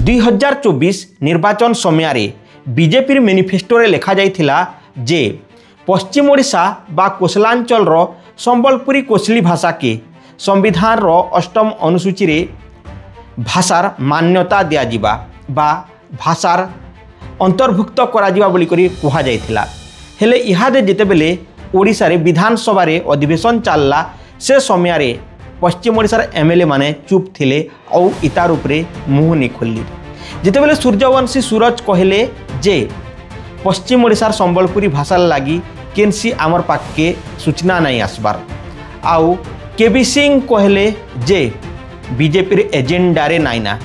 2024 निर्वाचन समय BJP manifesto रे लिखा जाइथिला जे पश्चिम ओडिशा बा कोसलांचल संबलपुरी कोसली भाषा के संविधान रो 8म अनुसूची रे भाषार मान्यता दिया जिबा बा भाषार अंतर्भुक्त करा जिबा बोली करी कहा जाइथिला। हेले इहादे जेतेबेले ओडिशा रे विधानसभा रे अधिवेशन चलला से समय रे पश्चिम ओडिशार एमएलए माने चुप थिले और इतार उपरे मुँह नहीं खोली। जितेबेले सूर्यवंशी सूरज कहले जे पश्चिम ओडिशार संबलपुरी भाषा लगी केनसी आमर पाके सूचना नहीं आसबार आउ केबी सिंह कहले जे बीजेपी एजेंडा रे नाइना।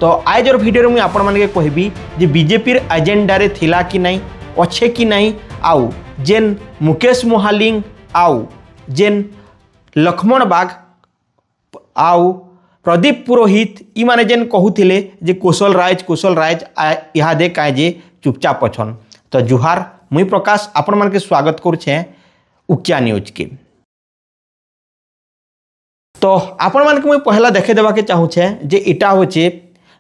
तो आजर भिडियो मुझे आपण माने कहबी जे बीजेपी एजेंडा रे थिला कि नहीं अच्छे कि नहीं आउ जेन मुकेश मोहालिंग आउ जेन लक्ष्मण बाग आउ प्रदीप पुरोहित ई माने जेन कहूथिले जे कौशल राज इहादे काए जे चुपचाप अछन। तो जुहार मुई प्रकाश आपण मान के स्वागत करुछे उकिया न्यूज के। तो आपण मान के मुई पहला देखे देवा के चाहूछे जे इटा होचे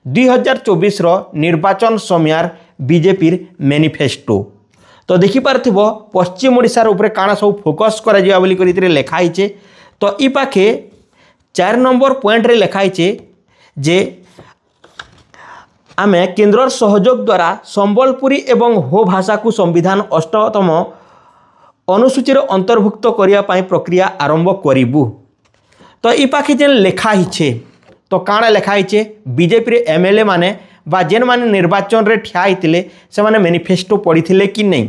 2024 रो निर्वाचन समयार बीजेपी मैनिफेस्टो। तो देखि पारथिबो पश्चिम ओडिशा रे ऊपर काना सब फोकस करा जिया बोली करी लेखा हिचे। तो ई पाखे 4 नंबर पॉइंट रे लिखाई जे आमे केंद्र सहयोग द्वारा संबलपुरी एवं हो भाषा को संविधान 8तम अनुसूची अंतर्भुक्त करने प्रक्रिया आरंभ करूँ। तो ई पाखे जेन लेखा हिचे तो काଣା लेखा हिचे बीजेपी एमएलए माने बा जेन माने निर्वाचन रे ठिया हितिले से माने मैनिफेस्टो पढ़ी कि नहीं।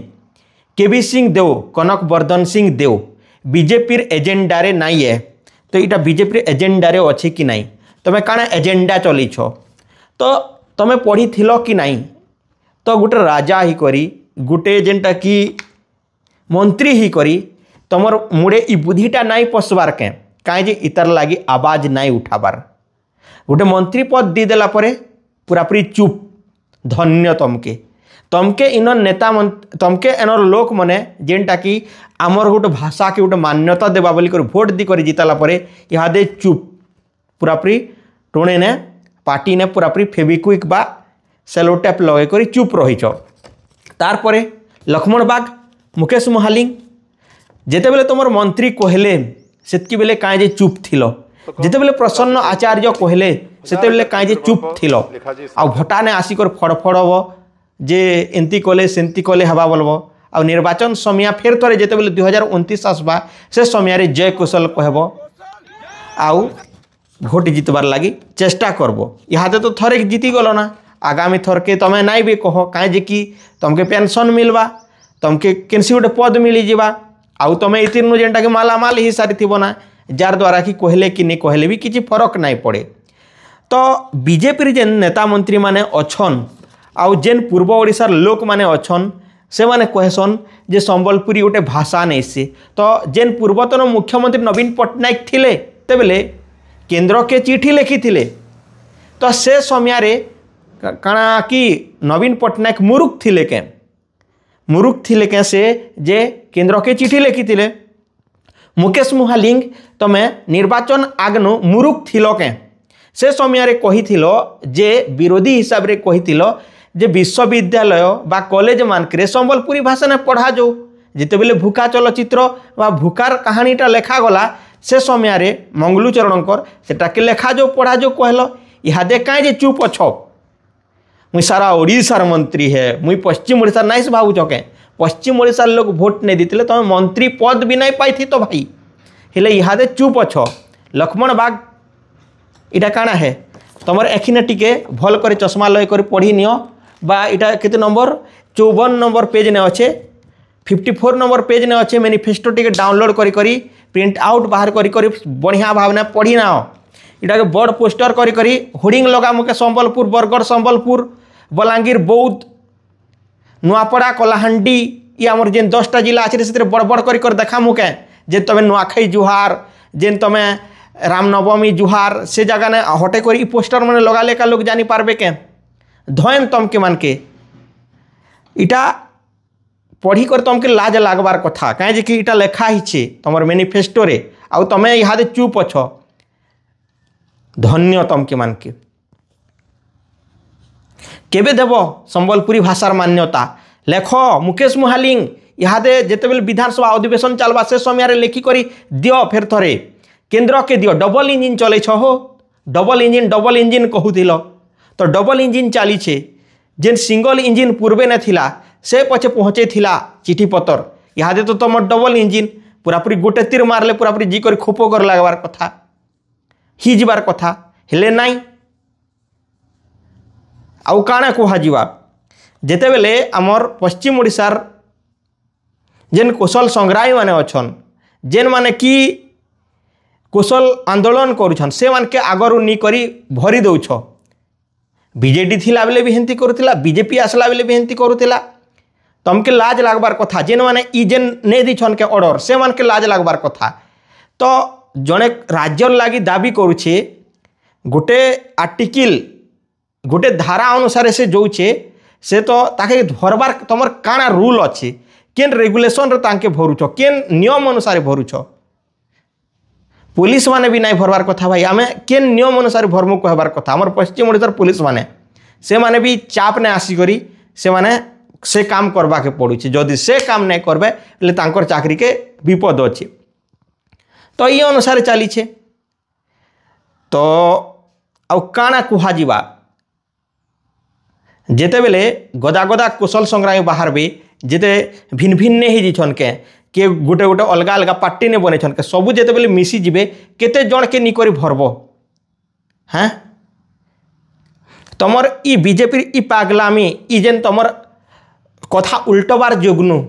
केबी सिंह देव कनक वर्धन सिंह देव बीजेपी एजेंडा रे नाई है। तो यहाँ बीजेपी एजेंडा रे अच्छे कि नहीं तुम्हें काଣା एजेंडा चलीछ तो तुम्हें पढ़ी थिलो कि नहीं। तो गोटे राजा ही करी गोटे जेनटा कि मंत्री ही करी तुमर मुड़े ई बुद्धिटा नहीं पशबार के कहीं जे इतार लगी आवाज नहीं उठाबार गोटे मंत्री पद दी देला परे पूरापूरी चुप। धन्य तमके इन नेता तमके एनर लोक मने जेनटा कि आमर गोटे भाषा के गोटे मान्यता देवा बोली कर भोट दी कर जिताला परे इहादे चुप पूरापूरी टोणे ने पार्टी ने पूरापूरी फेविक्विक बा सेलोटेप लगे कर चुप रहीच। तार परे लक्ष्मण बाग मुकेश मोहालिंग जेतेबेले तुमर मंत्री कहले सेतकी बेले काहे जे चुप थिलो जेतेबेले प्रसन्न आचार्य कहले सेतेबेले काहे जे चुप थिलो आ भोटाने आसिकर फड़फड़ब जे एंती कले सेंती कले हवा बोलबो आ निर्वाचन समय फेर थोड़े जेतेबेले 2029 आसबा से समय जय कौशल कहबो आउ भोट जितबार लगी चेष्टा करबो। इहादे तो थरे जीती गलो ना आगामी थर के तमें नाई भी कह कहीं जे कि तुमके पेंशन मिलवा तुमके केनसी गोटे पद मिली जावा आउ तुम इतिनु जेनटा कि मालामाल ही सारी थी ना जार द्वारा कि कहले कि नहीं कहले भी किसी फरक नहीं पड़े। तो बीजेपी जेन नेता मंत्री माने अच्छन आउ जेन पूर्व ओडिशार लोक माने अच्छन से माने कहसन जे संबलपुरी गोटे भाषा नहीं से। तो जेन पूर्वतन मुख्यमंत्री नवीन पट्टनायक थिले तेबेले केंद्र के चिठी लिखी थिले। तो से समय रे काଣା कि नवीन पट्टनायक मुरुख थिले के से जे केंद्र के चिठी लिखी थिले। मुकेश मोहालिंग तमें निर्वाचन आगनु मुरुख थिलो के से समय रे कही थिलो जे विरोधी हिसाब रे कही थिलो जे विश्वविद्यालय बा कॉलेज मानकरे संबलपुरी भाषा ने पढ़ा जाऊ। जितेबेले भूखा चलचित्र बा भूखार कहानीटा लेखा गला से समय रे मंगलूचरणकर सेटा के लेखा जाऊ पढ़ा जाऊ कहल। इहादे काहे जे चुप अछ मुई सारा ओडिशार मंत्री है मुई पश्चिम ओडिशा नहीं से भावुच के पश्चिम ओडिशार लोग भोट नहीं देते तुम मंत्री पद भी नहीं पाई थी तो भाई हेले इहादे चुप अछ। लक्ष्मण बाग इटा काଣା है तुमर एखिने टिके भल कर चश्मा लय कर पढ़ी नियो बा इटा केते नंबर 54 नंबर पेज ने अच्छे 54 नंबर पेज ने अच्छे मैनिफेस्टो टिके डाउनलोड करी करी प्रिंट आउट बाहर करी करी बढ़िया भावना पढ़ी ना इटा के बड़ पोस्टर करी करी होर्डिंग लगा मुके संबलपुर बरगढ़ संबलपुर बलांगीर बौद्ध नुआपड़ा कलाहांडी ये आमर जेन 10टा जिला अच्छे से बड़ बड़ कर देखा मुके जे तुम्हें नुआखाई जुहार जेन तुम्हें रामनवमी जुहार से जगह ने हटे कर पोस्टर मैंने लगा लेका लोग जानी पारबे के धयन तमके मान के इटा पढ़ी कर तुमके लाज लागबार कथा कहीं जे कि इटा लेखा ही तुम मैनिफेस्टो रे आउ तमें इहादे चुप अछ। धन्य तमके मान के। केबे देव संबलपुरी भाषार मान्यता लेख मुकेश मुहालिंग इहादे जितेबले विधानसभा अधिवेशन चलवा से समय लेखिक दियो फेर थरे केन्द्र के दियो डबल इंजिन चले हो डबल इंजिन कहूल तो डबल इंजिन चलीछे जेन सिंगल इंजिन पूर्वे न थिला से पछे पहुँचे थिला चिठी पतर इहादे तो तुम डबल इंजिन पूरापूरी गोटे तीर मारले पूरापूरी जी कर खोप कर लगवार कथा ही जीवार कथा हेले नाई आउ काना कहुआ जेतेबेले आमर पश्चिम ओडिशार जेन कौशल संग्रामी माने अछन जेन माने कि कौशल आंदोलन करुछन से मान के आगरू नी करी भरी दौछ बीजेडी थिला बेले भी हेंती करुथिला बीजेपी आसला बेले भी हेंती करुथिला तमके लाज लागबार कथा जेन माने ई जेन ने दिछन के ऑर्डर से मान के लाज लागबार कथा तो जने राज्य लागी दाबी करुछे गोटे आर्टिकल गोटे धारा अनुसार से जोचे से तो ताके धरबार तुमर काना रूल अच्छे केन रेगुलेशन रे तांके भरुछ केन नियम अनुसार भरुछ पुलिस माने भी नहीं भरबार कथा भाई आमे केन नियम अनुसार भरमु कहबार कथा हमर पश्चिम ओडिशार पुलिस माने से माने भी चाप ने आसी करी से माने से काम करबा के पड़ुछि जदि से काम नहीं करबे ले तांकर चाकरी के विपद अछि तो ये अनुसार चली छे तो आउ काना कुहा जीवा जेते बेले गदा गदा कौशल संग्रामी बाहर भी जेते भिन्न भिन्न ही जीछन के गोटे गोटे अलग अलग पार्टी ने बने के सबू जेते बेले मिसी जिबे केते जन के निकरी भरबो हाँ तमर ई बीजेपी ई पागलामी ई जेन तमर कथा उल्टबार जोगनु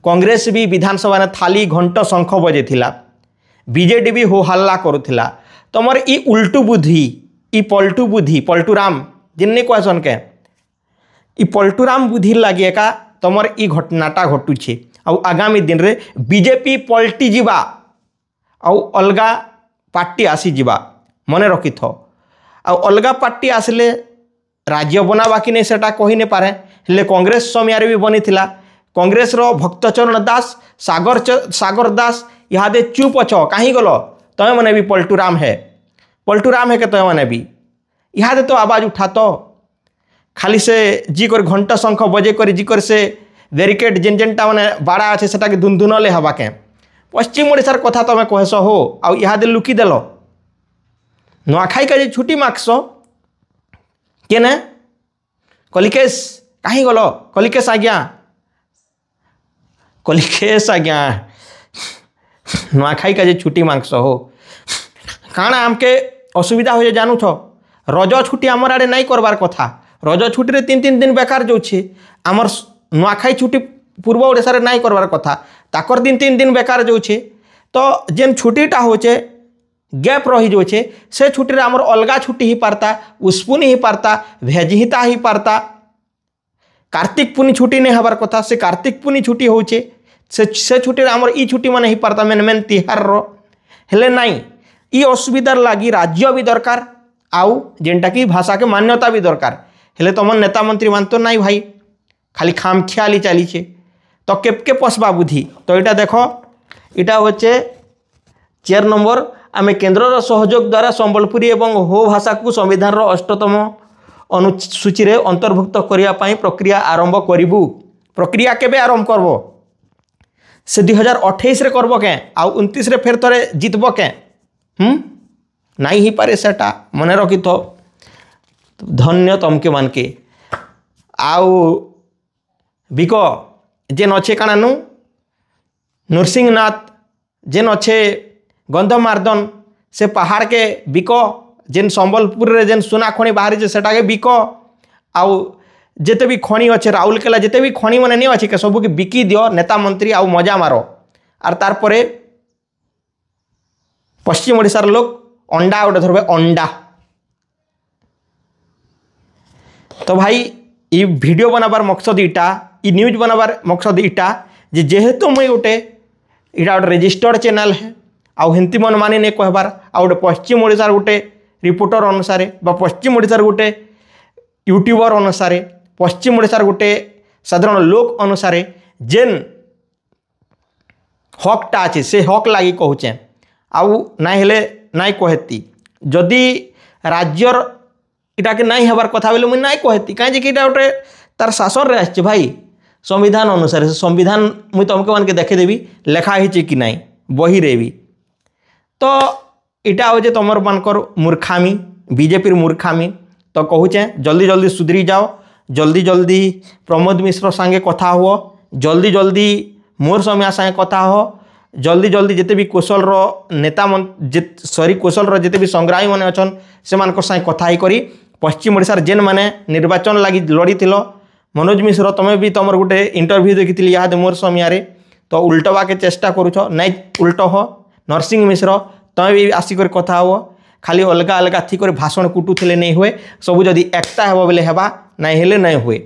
कांग्रेस भी विधानसभा ने थाली घंट शंख बजे थिला बीजेडी भी हो हल्ला करुथिला तमर ई उल्टू बुद्धि ई पलटू बुद्धि पलटूराम जिन्ने कहसन के ई पलटूराम बुद्धि लगे का तमर ई घटनाटा घटुछे आउ आगामी दिन रे बीजेपी पलटी जीवा आउ अलगा पार्टी आसी जीवा मने रखी थो आउ अलगा पार्टी आसले राज्य बनावा कि नहीं सेटा कही नहीं पारे हेले कांग्रेस समय भी बनी थिला कांग्रेस रो भक्तचरण दास सागर दास इहादे चुप अछ कहीं गल तमें मैंने भी पलटूराम है के तमें मैंने भी इहादे तो आवाज उठा तो खाली से जी कर घंटा शंख बजे कर जी कर से बैरिकेड जेन जेनटा मैंने बाड़ा अच्छे से धुनधुनले हवा के पश्चिम ओडिशार कथा तुम कहस हो आउ इहादे लुकी देल नुआखाई का जे छुट्टी मागस केने कलिकेश कहीं गल कलिकेश आज्ञा नुआखाई का जे छुट्टी मागस हो काना आमके असुविधा हो जानू छ रज छुट्टी आमर आड़े नहीं करबार कथा रज छुट्टी रे 3-3 दिन बेकार जाऊे आमर नुआखाई छुट्टी पूर्व ओडिशा रे नहीं करबार कथा ताकर 3-3 दिन बेकार जाऊे तो जेन छुट्टीटा होचे गैप रही जाऊे से छुट्टी रे आमर अलगा छुट्टी ही पारता उस्पुनी ही पारता भेजहिता ही पारता कार्तिक पुनी छुट्टी नहीं हबार कथा से कार्तिक पुनी छुट्टी होचे से छुट्टी रे आमर ई छुट्टी माने ही पारता मेन तिहार रो हेले नहीं ई असुविधार लगी राज्य भी दरकार आउ जेनटा कि भाषा के मान्यता भी दरकार हेले तुम नेता मंत्री मान तो नहीं भाई खाली खाम खियाली चलीचे तो केपके पसबा बुद्धि तो यहाँ देख यहाँ हे 4 नंबर आम केन्द्र सहयोग द्वारा संबलपुरी एवं हो भाषा को संविधान 8तम अनुसूची रे अंतर्भुक्त करने प्रक्रिया आरंभ करूँ प्रक्रिया केबे आरंभ करब से 2028 रे करब के आउ 29 रे फेर थरे जितब के नहीं ही पारे सेटा मने रखी तो धन्य तमके मान के आउ बिक जेन अच्छे काना नु नरसिंहनाथ जेन अच्छे गंधमार्दन से पहाड़ के बिक जेन संबलपुर रे जेन सुना खणी बाहरी सेटा के बिक आउ जेते भी खणी अच्छे राउरकेला जेते भी खणी माने नहीं अच्छे के सबू के बिकी दियो नेता मंत्री आउ मजा मारो आर तार परे पश्चिम ओडिशार लोग अंडा गोटे धरबे अंडा तो भाई ये वीडियो बनाबार मकसद इटा ये न्यूज बनाबार मकसद इटा जेहेतु मुई गोटे इटा गोटे रजिस्टर्ड चैनल है आउ हिंती मन मानी नहीं कहबार आउ गोटे पश्चिम ओडिशार गोटे रिपोर्टर अनुसार पश्चिम ओडिशार गोटे यूट्यूबर अनुसार पश्चिम ओडिशार गोटे साधारण लोक अनुसार जेन हकटा अच्छे से हक लगी कहचे आउ नाई हेले नाई कहती जदि राज्यर इटा के नहीं हबार कथा बोले मुझे नहीं कहती कहीं कि गोटे तार शासन रे आछे भाई संविधान अनुसार से संविधान मुझे तुमके मान के देखेदेवी लेखाही कि नहीं बही रे भी तो इटा हो तुमर मानकर मूर्खामी बीजेपी मूर्खामी तो कहूचे जल्दी जल्दी सुधरी जाओ जल्दी जल्दी प्रमोद मिश्र संगे कथा हुआ जल्दी जल्दी मोर समय संगे कथा हो जल्दी जल्दी जिते भी कौशल नेता सॉरी कौशल जिते भी संग्रामी मैंने अच्छन से संगे कथा ही करी पश्चिम ओडिशार जेन माने निर्वाचन लगी लड़ी मनोज मिश्र तुम्हें भी तुम गोटे इंटरव्यू देखी यहाँ मोर समय तो उल्टवा के चेष्टा करुछ नहीं उल्ट हो नरसिंह मिश्र तुम्हें भी आसिक कथा हो खाली अलग अलग थी भाषण कुटुले नहीं हुए सबू जदि एकता हे बोले हेबा नहीं हेले नहीं हुए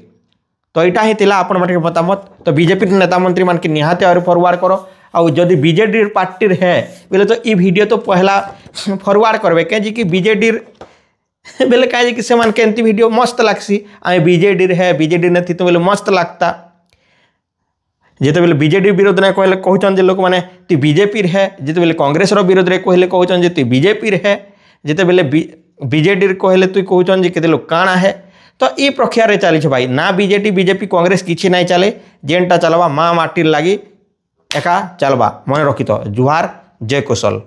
तो यहाँ ही थिला आपण माटे मतामत तो बीजेपी नेता मंत्री मान के निहाते और फॉरवर्ड करो आउ जदि बीजेडी पार्टी है बोले तो ये वीडियो तो पहला फॉरवर्ड करबे कहीं कि बीजेडी बोले कहीं कि से एमती वीडियो मस्त लगसी आम बीजेडी है बीजेडी ने थी तो बोले मस्त लगता जिते बेले बीजेडी विरोध में कहले कहन लोक मैंने तु बीजेपी है जिते बेले कांग्रेस विरोध में कहले कहन तु बीजेपी है जिते बेले बीजेडी कहले तु कहन के लोग काଣା है तो ये प्रक्रिया चली भाई ना बीजेडी बीजेपी कांग्रेस किसी नहीं चले जेनटा चलवा माँ माटी लगी एका चलवा मन रखी तो जुहार जय कौशल।